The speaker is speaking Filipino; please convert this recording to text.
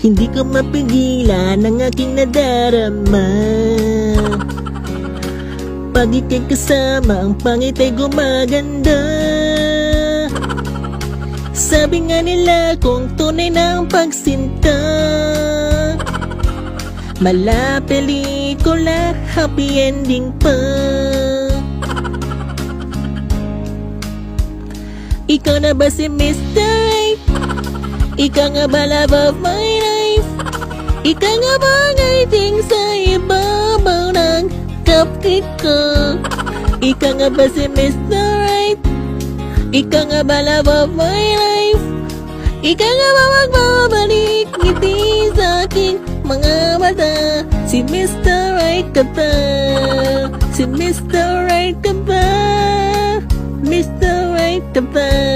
Hindi ko mapigilan ang aking nadarama. Pag ika'y kasama, ang pangit ay gumaganda. Sabi nga nila kung tunay ng pagsinta, mala pelikula, happy ending pa. Ikaw na ba si Mr. Right? Ikaw nga ba love of my life? Ikaw nga ba ang iting sa ibabaw ng cupcake ko? Ikaw nga ba si Mr. Right? Ikaw nga ba love of my life? Ikaw nga ba magbabalik ngiti sa aking mga mata? Si Mr. Right ka ba? Si Mr. Right ka ba? Mr. Right ka ba?